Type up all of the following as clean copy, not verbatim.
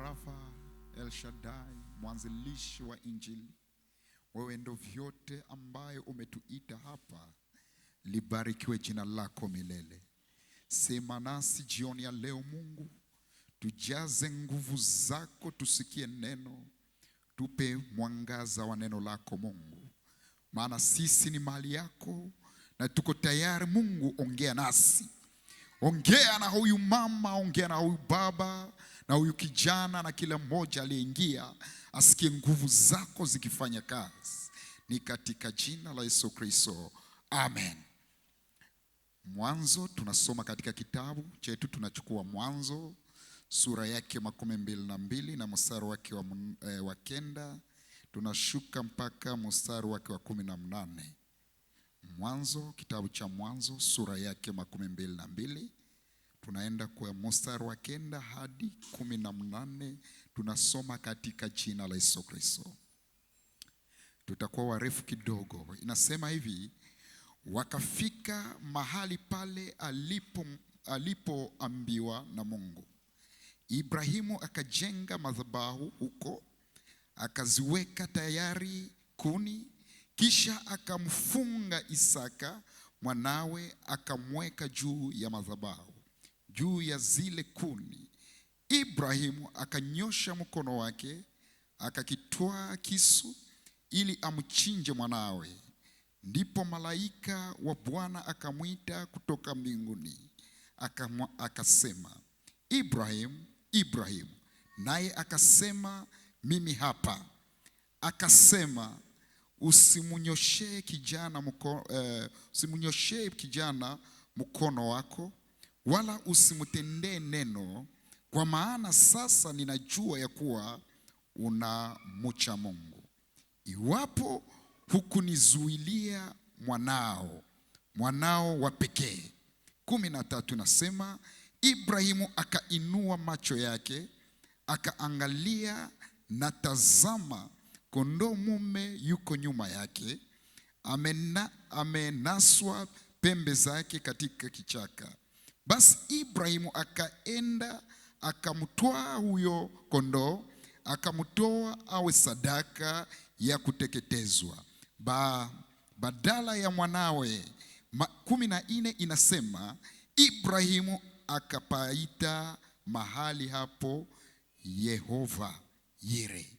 Rafa, El Shaddai, mwanzilishi wa Injili. Wewe ndo vyote ambaye umetuita hapa. Libarikiwe jina lako milele. Sema nasi jioni ya leo Mungu. Tujaze nguvu zako, tusikie neno. Tupe mwangaza wa neno lako Mungu. Maana sisi ni mali yako na tuko tayari Mungu, ongea nasi. Ongea na huyu mama, ongea na huyu baba, na huyu kijana, na kila mmoja aliyeingia asikie nguvu zako zikifanya kazi. Ni katika jina la Yesu Kristo. Amen. Mwanzo tunasoma katika kitabu chetu, tunachukua Mwanzo sura yake 22 na mstari wake wa 9, tunashuka mpaka mstari wake wa 18. Mwanzo, kitabu cha Mwanzo sura yake 22, tunaenda kwa mstari wa 9 hadi 18. Tunasoma katika jina la Yesu Kristo. Tutakuwa warefu kidogo. Inasema hivi: wakafika mahali pale alipoambiwa na Mungu. Ibrahimu akajenga madhabahu huko, akaziweka tayari kuni, kisha akamfunga Isaka mwanawe, akamweka juu ya madhabahu, juu ya zile kuni. Ibrahimu akanyosha mkono wake, akakitwaa kisu ili amchinje mwanawe. Ndipo malaika wa Bwana akamwita kutoka mbinguni, akasema, Ibrahimu, Ibrahimu. Naye akasema, mimi hapa. Akasema, usimnyoshee kijana mkono wako, wala usimtendee neno, kwa maana sasa ninajua ya kuwa unamcha Mungu. Iwapo hukunizuilia mwanao wa pekee. 13 nasema, Ibrahimu akainua macho yake, akaangalia, na tazama, kondoo mume yuko nyuma yake, amenaswa pembe zake katika kichaka. Basi Ibrahimu akaenda, akamtoa huyo kondoo, akamtoa awe sadaka ya kuteketezwa badala ya mwanawe. 14 inasema, Ibrahimu akapaita mahali hapo Yehova Yire,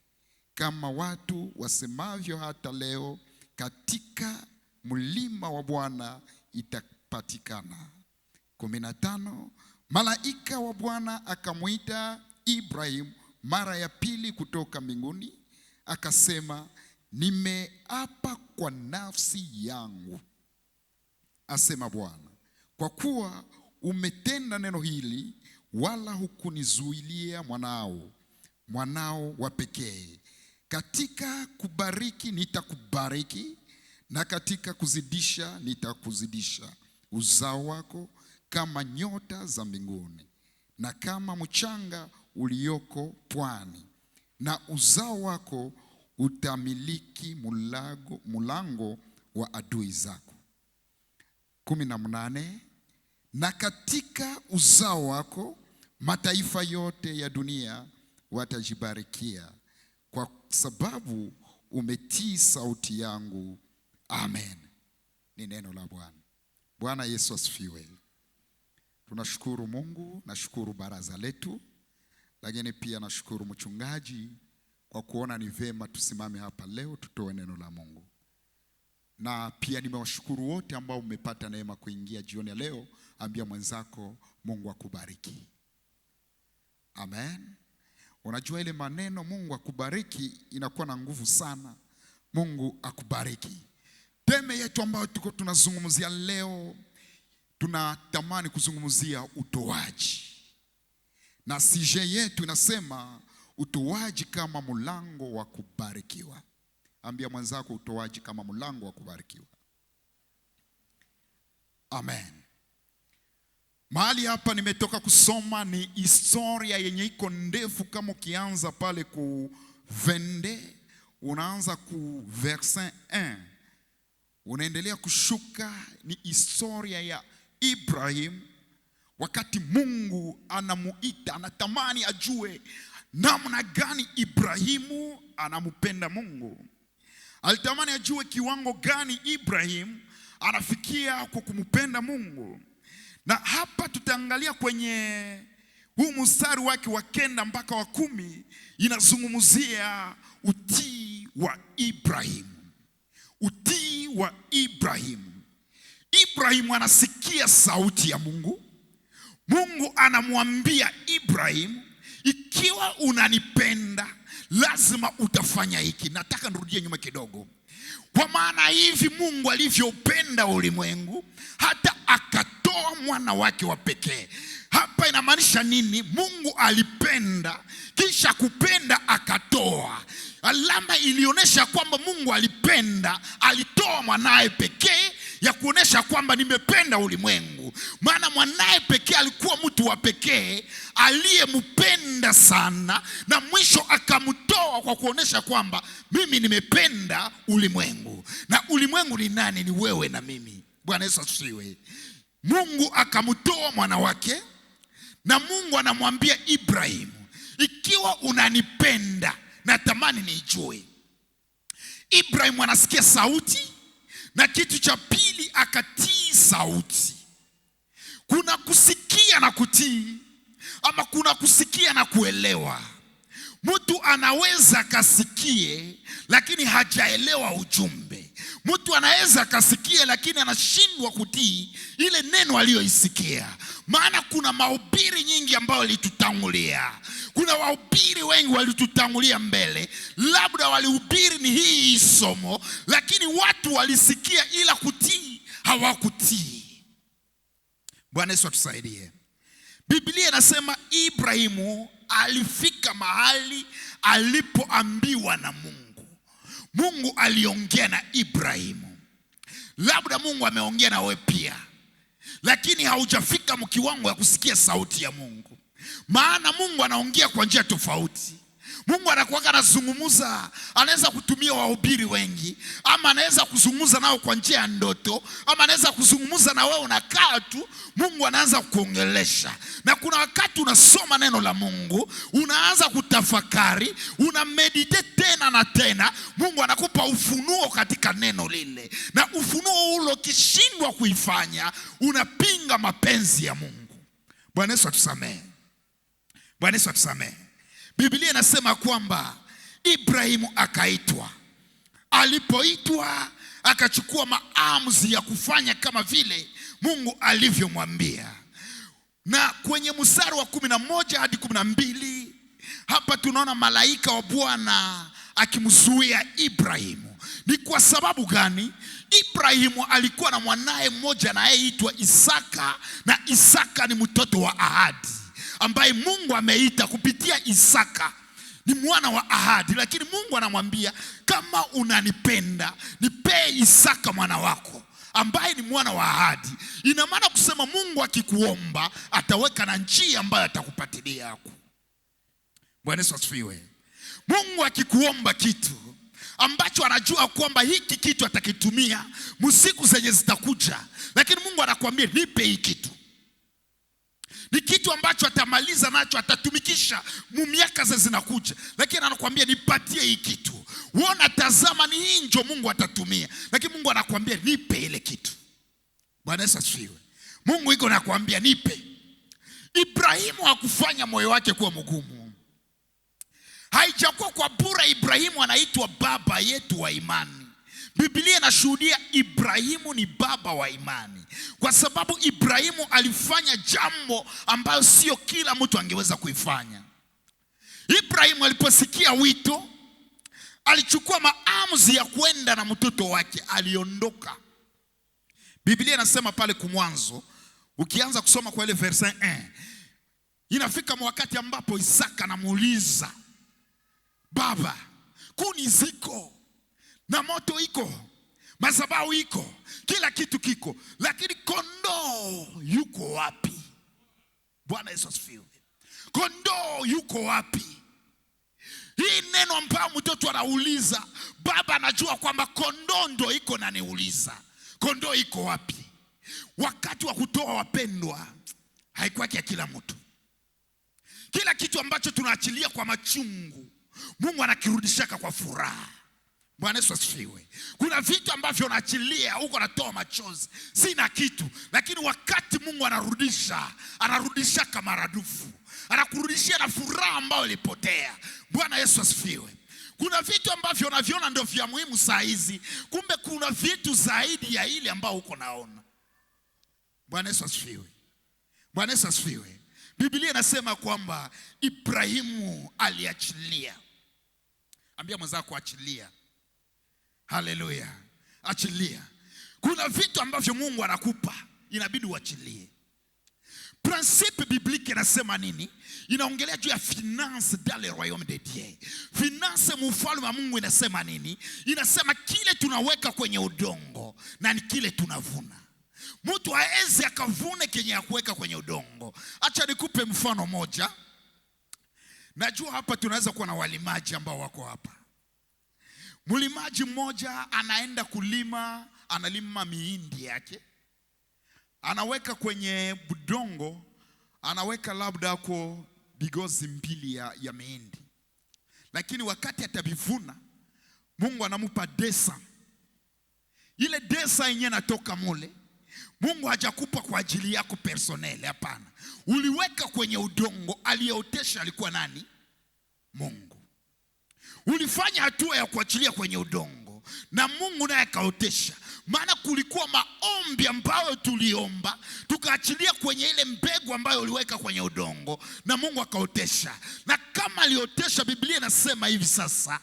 kama watu wasemavyo hata leo, katika mlima wa Bwana itapatikana. 15, malaika wa Bwana akamwita Ibrahimu mara ya pili kutoka mbinguni, akasema, nimeapa kwa nafsi yangu, asema Bwana, kwa kuwa umetenda neno hili, wala hukunizuilia mwanao wa pekee. Katika kubariki nitakubariki, na katika kuzidisha nitakuzidisha. Uzao wako kama nyota za mbinguni, na kama mchanga ulioko pwani, na uzao wako utamiliki mulango wa adui zako. 18, na katika uzao wako mataifa yote ya dunia watajibarikia, kwa sababu umetii sauti yangu. Amen. Ni neno la Bwana. Bwana Yesu asifiwe. Tunashukuru Mungu, nashukuru baraza letu, lakini pia nashukuru mchungaji kwa kuona ni vema tusimame hapa leo tutoe neno la Mungu. Na pia nimewashukuru wote ambao mmepata neema kuingia jioni ya leo. Ambia mwenzako, Mungu akubariki. Amen. Unajua ile maneno Mungu akubariki inakuwa na nguvu sana. Mungu akubariki. Teme yetu ambayo tuko tunazungumzia leo, tunatamani kuzungumzia utoaji. Na sije yetu inasema utoaji kama mlango wa kubarikiwa. Ambia mwenzako, utoaji kama mlango wa kubarikiwa. Amen. Mahali hapa nimetoka kusoma ni historia yenye iko ndefu. Kama ukianza pale ku Vende, unaanza ku verset 1, unaendelea kushuka, ni historia ya Ibrahim. Wakati Mungu anamuita, anatamani ajue namna gani Ibrahimu anampenda Mungu. Alitamani ajue kiwango gani Ibrahim anafikia kwa kumpenda Mungu. Na hapa tutaangalia kwenye huu mstari wake wa 9 mpaka wa 10, inazungumzia utii wa Ibrahim. Utii wa Ibrahim. Ibrahim anasikia sauti ya Mungu. Mungu anamwambia Ibrahim, ikiwa unanipenda lazima utafanya hiki. Nataka nirudie nyuma kidogo. Kwa maana hivi Mungu alivyopenda ulimwengu hata akatoa mwana wake wa pekee. Hapa inamaanisha nini? Mungu alipenda, kisha kupenda akatoa. Alama ilionyesha kwamba Mungu alipenda, alitoa mwanae pekee ya kuonesha kwamba nimependa ulimwengu. Maana mwanae pekee alikuwa mtu wa pekee aliyempenda sana, na mwisho akamtoa kwa kuonesha kwamba mimi nimependa ulimwengu. Na ulimwengu ni nani? Ni wewe na mimi. Bwana Yesu asifiwe. Mungu akamtoa mwana wake, na Mungu anamwambia Ibrahim, ikiwa unanipenda natamani nijue. Ibrahim anasikia sauti, na kitu cha pili akatii sauti. Kuna kusikia na kutii, ama kuna kusikia na kuelewa. Mtu anaweza kasikie lakini hajaelewa ujumbe. Mtu anaweza kasikie lakini anashindwa kutii ile neno aliyoisikia. Maana kuna mahubiri nyingi ambayo walitutangulia. Kuna wahubiri wengi walitutangulia mbele, labda walihubiri ni hii somo, lakini watu walisikia ila kutii hawakutii. Bwana Yesu atusaidie. Biblia inasema Ibrahimu alifika mahali alipoambiwa na Mungu. Mungu aliongea na Ibrahimu. Labda Mungu ameongea na wewe pia, lakini haujafika mkiwango ya kusikia sauti ya Mungu. Maana Mungu anaongea kwa njia tofauti. Mungu anakuwa anazungumza, anaweza kutumia wahubiri wengi, ama anaweza kuzungumza nao kwa njia ya ndoto, ama anaweza kuzungumza na wewe unakaa tu, Mungu anaanza kuongelesha. Na kuna wakati unasoma neno la Mungu, unaanza kutafakari, una meditate tena na tena, Mungu anakupa ufunuo katika neno lile. Na ufunuo ule ukishindwa kuifanya, unapinga mapenzi ya Mungu. Bwana Yesu atusamehe. Bwana Yesu atusamehe. Biblia inasema kwamba Ibrahimu akaitwa. Alipoitwa akachukua maamuzi ya kufanya kama vile Mungu alivyomwambia. Na kwenye mstari wa 11 hadi 12 hapa tunaona malaika wa Bwana akimzuia Ibrahimu. Ni kwa sababu gani? Ibrahimu alikuwa na mwanae mmoja anayeitwa Isaka, na Isaka ni mtoto wa ahadi ambaye Mungu ameita kupitia Isaka ni mwana wa ahadi. Lakini Mungu anamwambia, kama unanipenda nipee Isaka mwana wako ambaye ni mwana wa ahadi. Ina maana kusema Mungu akikuomba ataweka na njia ambayo atakupatilia yako. Bwana Yesu asifiwe. Mungu akikuomba kitu ambacho anajua kwamba hiki kitu atakitumia msiku zenye zitakuja, lakini Mungu anakuambia nipe hiki kitu, ni kitu ambacho atamaliza nacho, atatumikisha miaka zinakuja, lakini anakuambia nipatie hii kitu. Uona, tazama ni hii ndio Mungu atatumia, lakini Mungu anakuambia nipe ile kitu. Bwana Yesu asifiwe. Mungu yuko anakuambia nipe. Ibrahimu hakufanya moyo wake kuwa mgumu. Haijakuwa kwa bure Ibrahimu anaitwa baba yetu wa imani. Biblia inashuhudia Ibrahimu ni baba wa imani, kwa sababu Ibrahimu alifanya jambo ambayo sio kila mtu angeweza kuifanya. Ibrahimu aliposikia wito, alichukua maamuzi ya kwenda na mtoto wake, aliondoka. Biblia inasema pale kumwanzo, ukianza kusoma kwa ile verse 1, inafika wakati ambapo Isaka anamuuliza, baba, kuni ziko na moto iko, madhabahu iko, kila kitu kiko, lakini kondoo yuko wapi? Bwana Yesu asifiwe. Kondoo yuko wapi? Hii neno ambayo mtoto anauliza, baba anajua kwamba kondoo ndo iko na niuliza, kondoo iko wapi? Wakati wa kutoa, wapendwa, haikuwa kia kila mtu. Kila kitu ambacho tunaachilia kwa machungu, Mungu anakirudishaka kwa furaha. Bwana Yesu asifiwe. Kuna vitu ambavyo unaachilia huko natoa machozi, sina kitu, lakini wakati Mungu anarudisha kama maradufu. Anakurudishia na furaha ambayo ilipotea. Bwana Yesu asifiwe. Kuna vitu ambavyo unaviona ndio vya muhimu saa hizi, kumbe kuna vitu zaidi ya ile ambao uko naona. Bwana Yesu asifiwe. Bwana Yesu asifiwe. Biblia inasema kwamba Ibrahimu aliachilia. Ambia mwenzako achilia. Haleluya. Achilia. Kuna vitu ambavyo Mungu anakupa, inabidi uachilie. Principe biblique inasema nini? Inaongelea juu ya finance dans le royaume de Dieu. Finance mfalme wa Mungu inasema nini? Inasema kile tunaweka kwenye udongo na ni kile tunavuna. Mtu haezi akavune kenye ya kuweka kwenye udongo. Acha nikupe mfano moja. Najua hapa tunaweza kuwa na walimaji ambao wako hapa. Mlimaji mmoja anaenda kulima, analima mihindi yake. Anaweka kwenye budongo, anaweka labda kwa bigozi mbili ya mihindi. Lakini wakati atabivuna, Mungu anamupa desa. Ile desa yenyewe natoka mule, Mungu hajakupa kwa ajili yako personele, hapana. Uliweka kwenye udongo, aliyeotesha alikuwa nani? Mungu. Ulifanya hatua ya kuachilia kwenye udongo, na Mungu naye akaotesha. Maana kulikuwa maombi ambayo tuliomba, tukaachilia kwenye ile mbegu ambayo uliweka kwenye udongo, na Mungu akaotesha. Na kama aliotesha, Biblia inasema hivi sasa,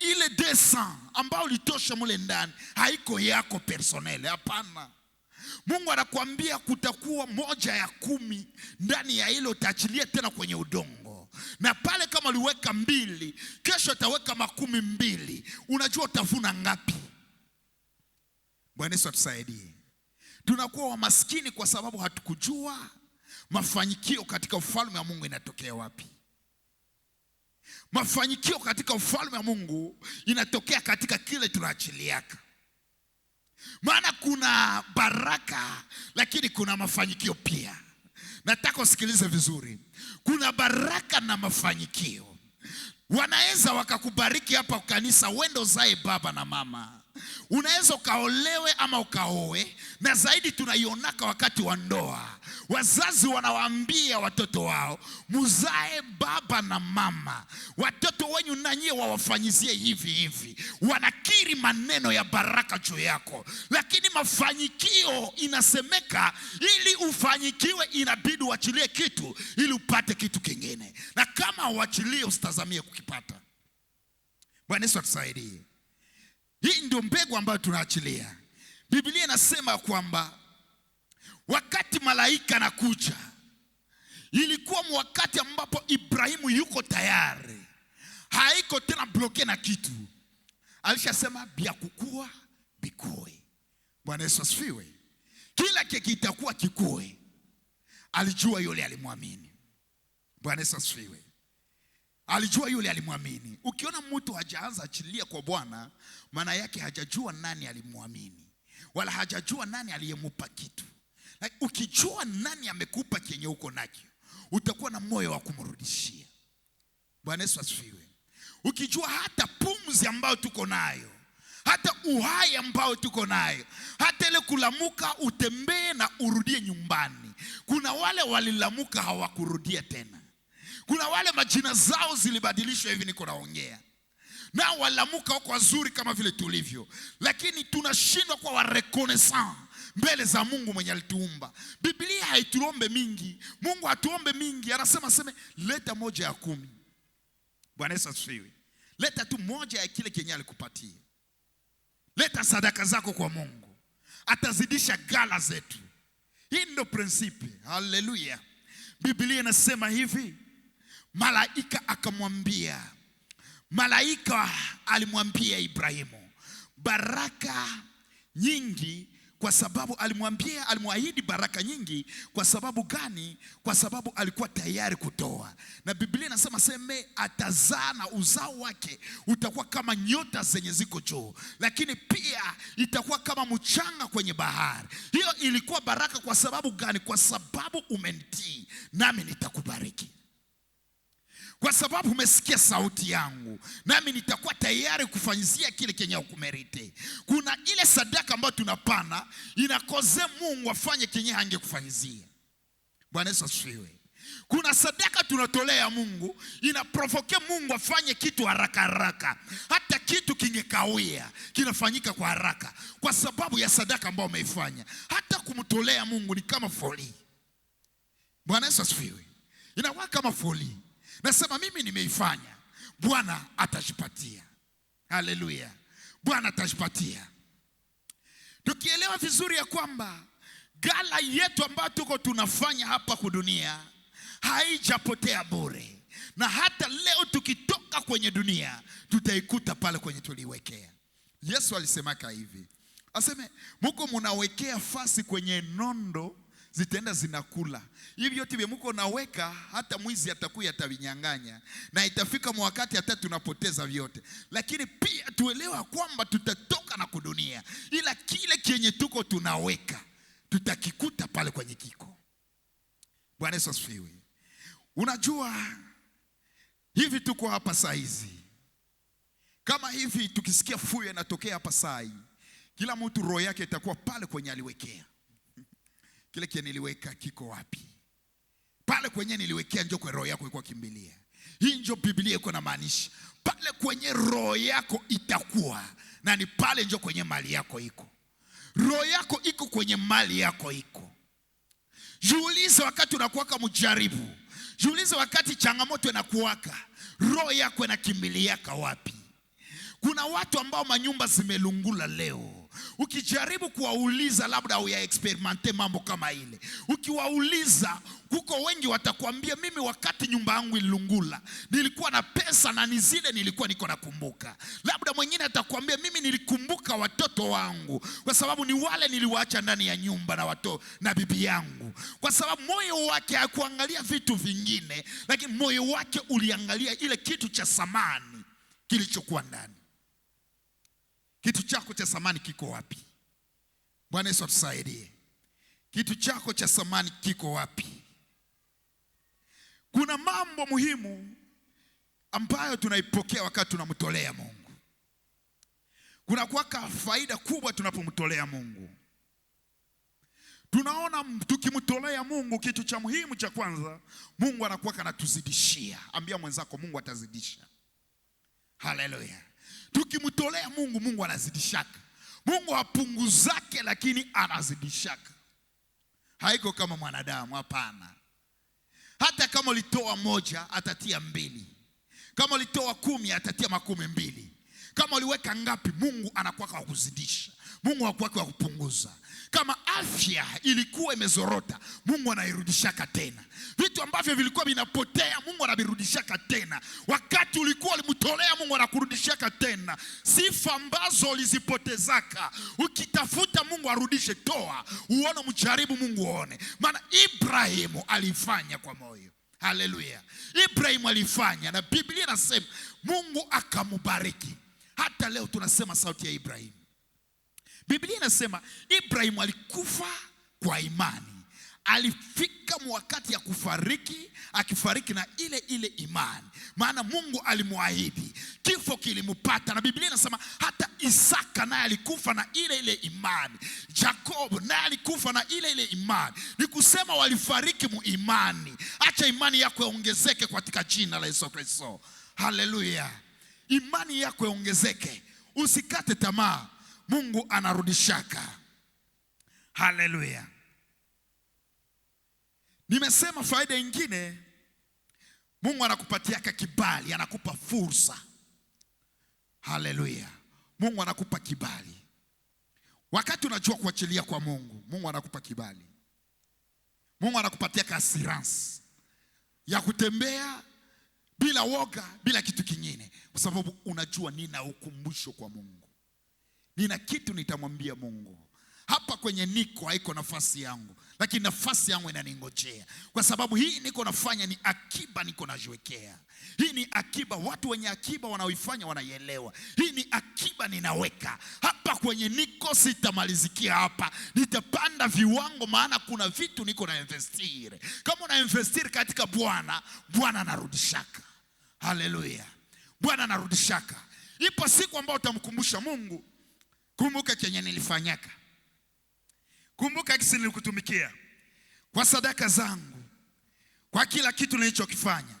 ile desa ambayo ulitosha mule ndani, haiko yako personele, hapana. Mungu anakuambia kutakuwa 1/10 ndani ya ile utaachilia tena kwenye udongo. Na pale kama uliweka 2, kesho utaweka 12. Unajua utavuna ngapi? Bwana Yesu atusaidie. Tunakuwa wamaskini kwa sababu hatukujua mafanikio katika ufalme wa Mungu inatokea wapi. Mafanikio katika ufalme wa Mungu inatokea katika kile tunaachiliaka. Maana kuna baraka, lakini kuna mafanikio pia. Nataka usikilize vizuri. Kuna baraka na mafanikio. Wanaweza wakakubariki hapa kanisa, uende uzae baba na mama. Unaweza ukaolewe ama ukaoe, na zaidi tunaionaka wakati wa ndoa. Wazazi wanawaambia watoto wao, muzae baba na mama. Watoto wenyu nanyie wawafanyizie hivi hivi. Wanakiri maneno ya baraka juu yako. Lakini mafanikio inasemeka, ili ufanyikiwe inabidi uachilie kitu ili upate kitu kingine. Na kama uachilie usitazamie kukipata. Bwana Yesu atusaidie. Hii ndio mbegu ambayo tunaachilia. Biblia inasema kwamba wakati malaika anakuja, ilikuwa wakati ambapo Ibrahimu yuko tayari. Haiko tena bloke na kitu. Alishasema bia kukua bikue. Bwana Yesu asifiwe. Kila kitakuwa kikue. Alijua yule alimwamini. Bwana Yesu asifiwe. Alijua yule alimwamini. Ukiona mtu hajaanza achilia kwa Bwana, maana yake hajajua nani alimwamini, wala hajajua nani aliyemupa kitu. Ukijua nani amekupa kenye uko nacho, utakuwa na moyo wa kumrudishia. Bwana Yesu asifiwe. Ukijua hata pumzi ambayo tuko nayo, hata uhai ambao tuko nayo, hata ile kulamuka utembee na urudie nyumbani. Kuna wale walilamuka hawakurudia tena. Kuna wale majina zao zilibadilishwa hivi niko naongea. Na walamuka wako wazuri kama vile tulivyo, lakini tunashindwa kwa reconnaissant mbele za Mungu mwenye alituumba. Biblia haituombe mingi. Mungu hatuombe mingi. Anasema leta 1/10. Bwana Yesu asifiwe. Leta tu 1 ya kile kenye alikupatia. Leta sadaka zako kwa Mungu. Atazidisha gala zetu. Hii ndio principe. Haleluya. Biblia inasema hivi, malaika akamwambia, malaika alimwambia Ibrahimu baraka nyingi, kwa sababu alimwahidi baraka nyingi. Kwa sababu gani? Kwa sababu alikuwa tayari kutoa. Na Biblia inasema atazaa na uzao wake utakuwa kama nyota zenye ziko juu, lakini pia itakuwa kama mchanga kwenye bahari. Hiyo ilikuwa baraka kwa sababu gani? Kwa sababu umenitii, nami nitakubariki. Kwa sababu umesikia sauti yangu, nami nitakuwa tayari kufanyizia kile kenye ukumerite. Kuna ile sadaka ambayo tunapana inakoze Mungu afanye kenye hangekufanyizia. Bwana Yesu asifiwe. Kuna sadaka tunatolea Mungu inaprovoke Mungu afanye kitu haraka haraka. Hata kitu kingekawia kinafanyika kwa haraka kwa sababu ya sadaka ambayo umeifanya. Hata kumtolea Mungu ni kama foli. Bwana Yesu asifiwe. Inakuwa kama foli. Nasema mimi nimeifanya, Bwana atajipatia. Haleluya. Bwana atajipatia. Tukielewa vizuri ya kwamba gala yetu ambayo tuko tunafanya hapa kwa dunia haijapotea bure. Na hata leo tukitoka kwenye dunia tutaikuta pale kwenye tuliwekea. Yesu alisemaka hivi. Aseme muko munawekea fasi kwenye nondo zitaenda zinakula. Hivi yote vile muko naweka hata mwizi atakuya atavinyang'anya. Na itafika wakati hata tunapoteza vyote. Lakini pia tuelewa kwamba tutatoka na kudunia. Ila kile kenye tuko tunaweka tutakikuta pale kwenye kiko. Bwana Yesu asifiwe. Unajua hivi tuko hapa saa hizi. Kama hivi tukisikia fuyo inatokea hapa saa hii, kila mtu roho yake itakuwa pale kwenye aliwekea. Kile kile niliweka kiko wapi? Pale kwenye niliwekea ndio kwa roho yako iko kimbilia. Hii ndio Biblia iko na maanisha. Pale kwenye roho yako itakuwa, na ni pale ndio kwenye mali yako iko. Roho yako iko kwenye mali yako iko. Jiulize wakati unakuwaka mjaribu. Jiulize wakati changamoto inakuwaka, roho yako inakimbiliaka wapi? Kuna watu ambao manyumba zimelungula leo. Ukijaribu kuwauliza labda uya experimente mambo kama ile. Ukiwauliza kuko wengi watakwambia mimi wakati nyumba yangu ilungula nilikuwa na pesa na nizile nilikuwa niko nakumbuka. Labda mwingine atakwambia mimi nilikumbuka watoto wangu kwa sababu ni wale niliwaacha ndani ya nyumba na watoto na bibi yangu. Kwa sababu moyo wake hakuangalia vitu vingine, lakini moyo wake uliangalia ile kitu cha samani kilichokuwa ndani. Kitu chako cha samani kiko wapi? Bwana Yesu atusaidie. Kitu chako cha samani kiko wapi? Kuna mambo muhimu ambayo tunaipokea wakati tunamtolea Mungu. Kuna kuwaka faida kubwa tunapomtolea Mungu. Tunaona tukimtolea Mungu kitu cha muhimu cha kwanza, Mungu anakuwa anatuzidishia. Ambia mwenzako Mungu atazidisha. Haleluya. Tukimtolea Mungu, Mungu anazidishaka. Mungu hapunguzake lakini anazidishaka. Haiko kama mwanadamu, hapana. Hata kama ulitoa moja atatia mbili. Kama ulitoa 10 atatia 12. Kama uliweka ngapi, Mungu anakuwa kwa kuzidisha. Mungu hakuwa kwa kupunguza. Kama afya ilikuwa imezorota, Mungu anairudishaka tena. Vitu ambavyo vilikuwa vinapotea, Mungu anavirudishaka tena. Wakati ulikuwa ulimtolea, Mungu anakurudishaka tena. Sifa ambazo ulizipotezaka, ukitafuta Mungu arudishe, toa. Uone, mjaribu Mungu uone. Maana Ibrahimu alifanya kwa moyo. Haleluya. Ibrahimu alifanya na Biblia inasema Mungu akamubariki. Hata leo tunasema sauti ya Ibrahimu. Biblia inasema Ibrahimu alikufa kwa imani. Alifika wakati ya kufariki, akifariki na ile imani. Maana Mungu alimuahidi, kifo kilimpata. Na Biblia inasema hata Isaka naye alikufa na ile imani. Jacob naye alikufa na ile imani. Ni kusema walifariki mu imani. Acha imani yako iongezeke katika jina la Yesu Kristo. Haleluya. Imani yako iongezeke. Usikate tamaa. Mungu anarudishaka. Haleluya. Nimesema faida nyingine, Mungu anakupatiaka kibali, anakupa fursa. Haleluya. Mungu anakupa kibali. Wakati unajua kuachilia kwa Mungu, Mungu anakupa kibali. Mungu anakupatia assurance ya kutembea bila woga, bila kitu kingine, kwa sababu unajua nina ukumbusho kwa Mungu. Nina kitu nitamwambia Mungu. Hapa kwenye niko haiko nafasi yangu, lakini nafasi yangu inaningojea. Kwa sababu hii niko nafanya ni akiba, niko najiwekea. Hii ni akiba, watu wenye akiba wanaoifanya wanaielewa. Hii ni akiba ninaweka. Hapa kwenye niko sitamalizikia hapa. Nitapanda viwango, maana kuna vitu niko na investire. Kama una investire katika Bwana, Bwana anarudishaka. Haleluya. Bwana anarudishaka. Ipo siku ambayo utamkumbusha Mungu, kumbuka kenye nilifanyaka. Kumbuka kisi nilikutumikia kwa sadaka zangu, kwa kila kitu nilichokifanya.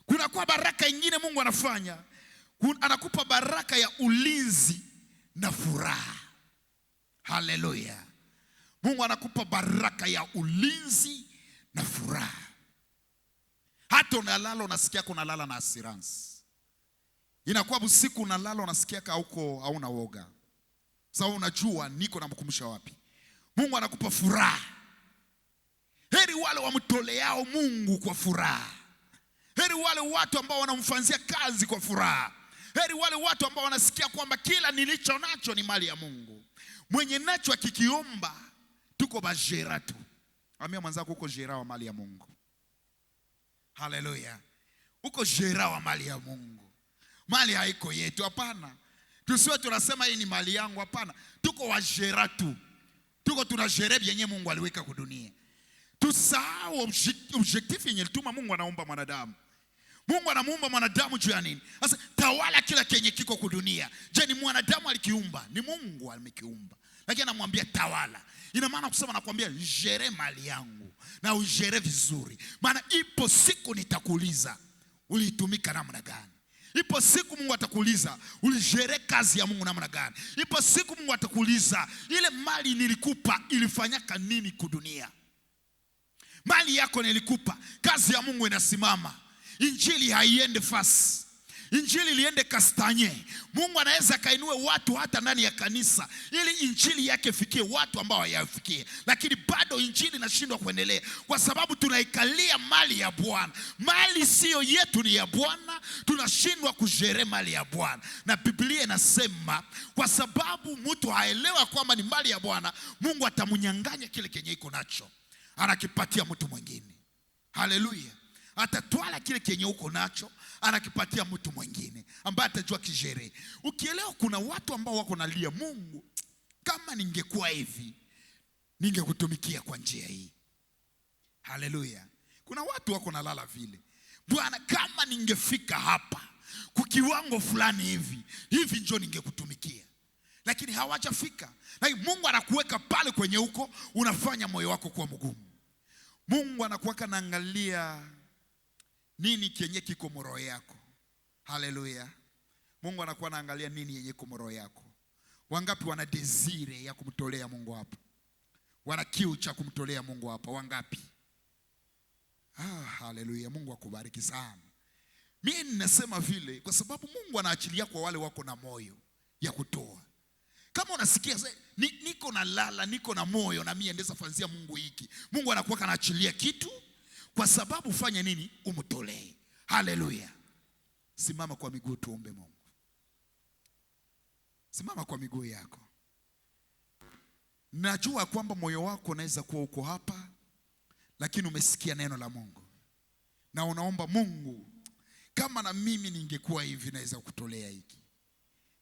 Kuna kwa baraka nyingine Mungu anafanya. Anakupa baraka ya ulinzi na furaha. Haleluya. Mungu anakupa baraka ya ulinzi na furaha. Hata unalala unasikia unalala na assurance. Inakuwa usiku unalala unasikia huko hauna woga. Sababu unajua niko namkumbusha wapi. Mungu anakupa furaha. Heri wale wamtoleao Mungu kwa furaha. Heri wale watu ambao wanamfanyia kazi kwa furaha. Heri wale watu ambao wanasikia kwamba kila nilicho nacho ni mali ya Mungu. Mwenye nacho akikiomba tuko bajera tu. Ambia mwanzako uko jera wa mali ya Mungu. Haleluya. Uko jera wa mali ya Mungu. Mali haiko yetu, hapana. Tusiwe tunasema hii ni mali yangu, hapana. Tuko wajera tu. Tuko tunajere yenye Mungu aliweka kwa dunia. Tusahau objectif yenye lituma Mungu anaumba mwanadamu. Mungu anamuumba mwanadamu juu ya nini? Sasa tawala kila kenye kiko kwa dunia. Je, ni mwanadamu alikiumba? Ni Mungu alimekiumba. Lakini anamwambia tawala. Ina maana kusema nakwambia jere mali yangu na ujere vizuri. Maana ipo siku nitakuuliza ulitumika namna gani. Ipo siku Mungu atakuuliza ulijere kazi ya Mungu namna gani. Ipo siku Mungu atakuuliza ile mali nilikupa ilifanyaka nini kwa dunia. Mali yako nilikupa, kazi ya Mungu inasimama. Injili haiende fasi. Injili liende kastanye. Mungu anaweza kainue watu hata ndani ya kanisa ili injili yake fikie watu ambao hayafikie. Lakini bado injili inashindwa kuendelea kwa sababu tunaikalia mali ya Bwana. Mali sio yetu, ni ya Bwana. Tunashindwa kujere mali ya Bwana. Na Biblia inasema kwa sababu mtu haelewa kwamba ni mali ya Bwana, Mungu atamunyang'anya kile kenye iko nacho, anakipatia mtu mwingine. Haleluya. Atatwala kile kenye uko nacho, anakipatia mtu mwingine ambaye atajua kijere. Ukielewa kuna watu ambao wako nalia, Mungu, kama ningekuwa hivi ningekutumikia kwa njia hii. Haleluya. Kuna watu wako nalala vile, Bwana, kama ningefika hapa kwa kiwango fulani hivi njoo ningekutumikia. Lakini hawajafika. Na Mungu anakuweka pale kwenye uko, unafanya moyo wako kuwa mgumu. Mungu anakuweka naangalia nini kenye kiko roho yako. Haleluya. Mungu anakuwa naangalia nini yenye kiko roho yako. Wangapi wana desire ya kumtolea Mungu hapa? Wana kiu cha kumtolea Mungu hapa? Wangapi? Haleluya. Mungu akubariki sana. Mimi ninasema vile kwa sababu Mungu anaachilia kwa wale wako na moyo ya kutoa. Kama unasikia niko na lala, niko na moyo na mimi endeza fanzia Mungu hiki, Mungu anakuwa kanaachilia kitu kwa sababu fanya nini? Umtolee. Haleluya. Simama kwa miguu tuombe Mungu. Simama kwa miguu yako. Najua kwamba moyo wako unaweza kuwa uko hapa, lakini umesikia neno la Mungu na unaomba Mungu, kama na mimi ningekuwa hivi naweza kutolea hiki.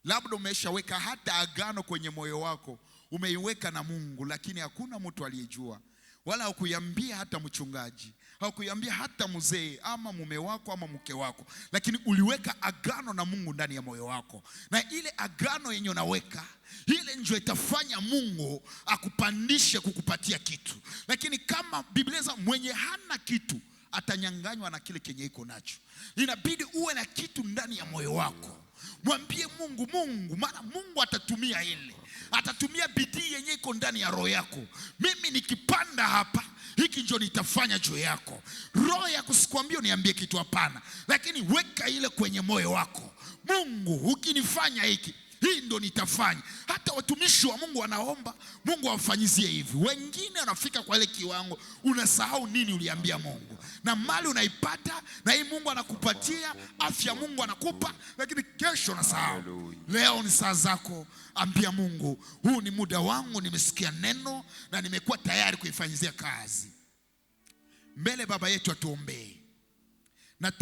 Labda umeshaweka hata agano kwenye moyo wako, umeiweka na Mungu, lakini hakuna mtu aliyejua, wala hukuyambia hata mchungaji, hukuyambia hata mzee ama mume wako ama mke wako, lakini uliweka agano na Mungu ndani ya moyo wako. Na ile agano yenye unaweka, ile ndio itafanya Mungu akupandishe kukupatia kitu. Lakini kama Biblia inasema mwenye hana kitu atanyang'anywa na kile kenye iko nacho. Inabidi uwe na kitu ndani ya moyo wako. Mwambie Mungu, maana Mungu atatumia ile. Atatumia bidii yenye iko ndani ya roho yako. Mimi nikipanda hapa, hiki ndio nitafanya juu yako. Roho yako sikwambia niambie kitu, hapana. Lakini weka ile kwenye moyo wako. Mungu, ukinifanya hiki, hii ndo nitafanya. Hata watumishi wa Mungu wanaomba Mungu awafanyizie hivi. Wengine wanafika kwa ile kiwango unasahau nini uliambia Mungu. Na mali unaipata na hii Mungu anakupatia, afya Mungu anakupa, lakini kesho unasahau. Leo ni saa zako, ambia Mungu, huu ni muda wangu, nimesikia neno na nimekuwa tayari kuifanyizia kazi. Mbele Baba yetu atuombee.